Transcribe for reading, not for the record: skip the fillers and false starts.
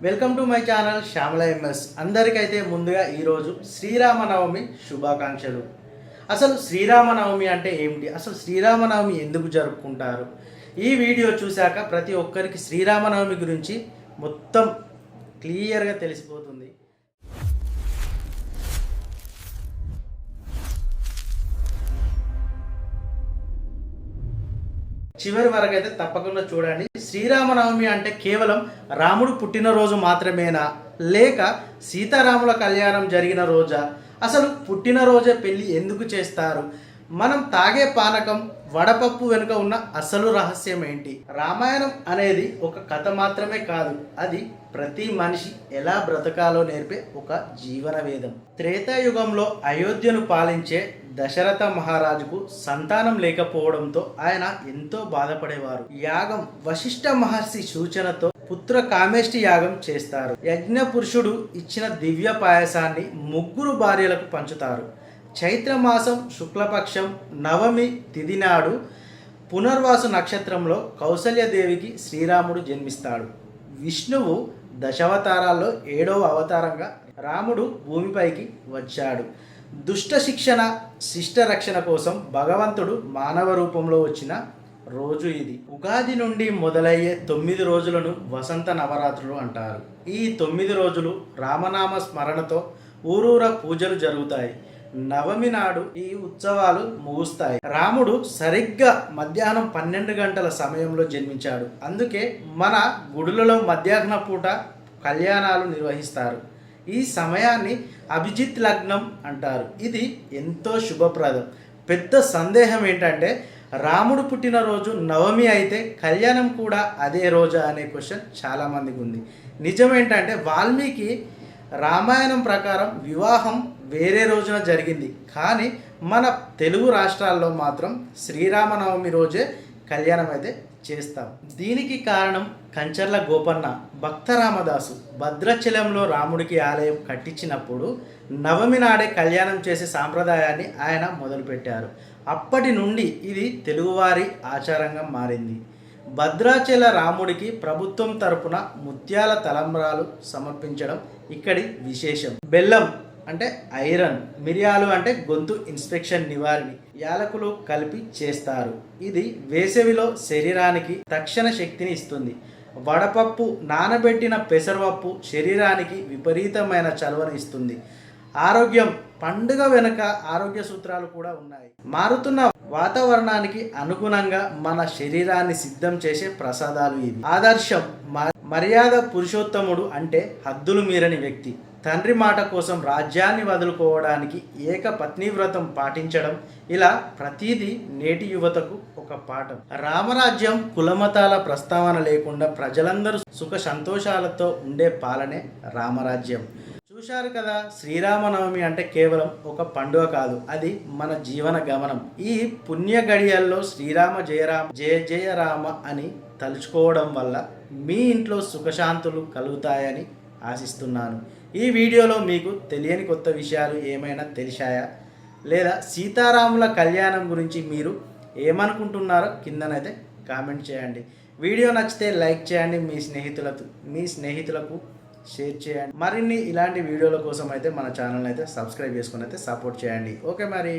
Welcome to my channel Shyamala MS. అందరికైతే ముందుగా ఈరోజు శ్రీరామనవమి శుభాకాంక్షలు. అసలు శ్రీరామనవమి అంటే ఏమిటి, అసలు శ్రీరామనవమి ఎందుకు జరుపుకుంటారు, ఈ వీడియో చూశాక ప్రతి ఒక్కరికి శ్రీరామనవమి గురించి మొత్తం క్లియర్గా తెలిసిపోతుంది. చివరి వరకు అయితే తప్పకుండా చూడండి. శ్రీరామనవమి అంటే కేవలం రాముడు పుట్టినరోజు మాత్రమేనా, లేక సీతారాముల కళ్యాణం జరిగిన రోజా, అసలు పుట్టినరోజే పెళ్ళి ఎందుకు చేస్తారు, మనం తాగే పానకం వడపప్పు వెనుక ఉన్న అసలు రహస్యం ఏంటి? రామాయణం అనేది ఒక కథ మాత్రమే కాదు, అది ప్రతి మనిషి ఎలా బ్రతకాలో నేర్పే ఒక జీవన వేదం. త్రేతాయుగంలో అయోధ్యను పాలించే దశరథ మహారాజుకు సంతానం లేకపోవడంతో ఆయన ఎంతో బాధపడేవారు. యాగం వశిష్ఠ మహర్షి సూచనతో పుత్ర కామేష్టి యాగం చేస్తారు. యజ్ఞ పురుషుడు ఇచ్చిన దివ్య పాయసాన్ని ముగ్గురు భార్యలకు పంచుతారు. చైత్రమాసం శుక్లపక్షం నవమి తిథి నాడు పునర్వాసు నక్షత్రంలో కౌసల్యదేవికి శ్రీరాముడు జన్మిస్తాడు. విష్ణువు దశావతారాల్లో 7వ అవతారంగా రాముడు భూమిపైకి వచ్చాడు. దుష్ట శిక్షణ శిష్ట రక్షణ కోసం భగవంతుడు మానవ రూపంలో వచ్చిన రోజు ఇది. ఉగాది నుండి మొదలయ్యే 9 రోజులను వసంత నవరాత్రులు అంటారు. ఈ 9 రోజులు రామనామ స్మరణతో ఊరూర పూజలు జరుగుతాయి. నవమి నాడు ఈ ఉత్సవాలు ముగుస్తాయి. రాముడు సరిగ్గా మధ్యాహ్నం 12 గంటల సమయంలో జన్మించాడు. అందుకే మన గుడులలో మధ్యాహ్న పూట కళ్యాణాలు నిర్వహిస్తారు. ఈ సమయాన్ని అభిజిత్ లగ్నం అంటారు. ఇది ఎంతో శుభప్రదం. పెద్ద సందేహం ఏంటంటే, రాముడు పుట్టినరోజు నవమి అయితే కళ్యాణం కూడా అదే రోజా అనే క్వశ్చన్ చాలామందికి ఉంది. నిజమేంటంటే, వాల్మీకి రామాయణం ప్రకారం వివాహం వేరే రోజున జరిగింది, కానీ మన తెలుగు రాష్ట్రాల్లో మాత్రం శ్రీరామనవమి రోజే కళ్యాణం అయితే చేస్తాం. దీనికి కారణం కంచర్ల గోపన్న భక్త రామదాసు భద్రాచలంలో రాముడికి ఆలయం కట్టించినప్పుడు నవమి నాడే కళ్యాణం చేసే సాంప్రదాయాన్ని ఆయన మొదలుపెట్టారు. అప్పటి నుండి ఇది తెలుగువారి ఆచారంగా మారింది. భద్రాచల రాముడికి ప్రభుత్వం తరపున ముత్యాల తలంబ్రాలు సమర్పించడం ఇక్కడి విశేషం. బెల్లం అంటే ఐరన్, మిరియాలు అంటే గొంతు ఇన్ఫెక్షన్ నివారణ, యాలకులు కలిపి చేస్తారు. ఇది వేసవిలో శరీరానికి తక్షణ శక్తిని ఇస్తుంది. వడపప్పు నానబెట్టిన పెసరపప్పు శరీరానికి విపరీతమైన చలువను ఇస్తుంది. ఆరోగ్యం పండుగ వెనుక ఆరోగ్య సూత్రాలు కూడా ఉన్నాయి. మారుతున్న వాతావరణానికి అనుగుణంగా మన శరీరాన్ని సిద్ధం చేసే ప్రసాదాలు ఇవి. ఆదర్శం మర్యాద పురుషోత్తముడు అంటే హద్దులు మీరని వ్యక్తి. తండ్రి మాట కోసం రాజ్యాన్ని వదులుకోవడానికి ఏకపత్ని వ్రతం పాటించడం, ఇలా ప్రతిదీ నేటి యువతకు ఒక పాఠం. రామరాజ్యం కులమతాల ప్రస్తావన లేకుండా ప్రజలందరూ సుఖ సంతోషాలతో ఉండే పాలనే రామరాజ్యం. చూశారు కదా, శ్రీరామనవమి అంటే కేవలం ఒక పండుగ కాదు, అది మన జీవన గమనం. ఈ పుణ్య గడియల్లో శ్రీరామ జయరామ జయ జయ రామ అని తలుచుకోవడం వల్ల మీ ఇంట్లో సుఖశాంతులు కలుగుతాయని ఆశిస్తున్నాను. ఈ వీడియోలో మీకు తెలియని కొత్త విషయాలు ఏమైనా తెలిసాయా, లేదా సీతారాముల కళ్యాణం గురించి మీరు ఏమనుకుంటున్నారో కిందనైతే కామెంట్ చేయండి. వీడియో నచ్చితే లైక్ చేయండి, మీ స్నేహితులకు షేర్ చేయండి. మరిన్ని ఇలాంటి వీడియోల కోసం అయితే మన ఛానల్ అయితే సబ్స్క్రైబ్ చేసుకుని అయితే సపోర్ట్ చేయండి. ఓకే మరి.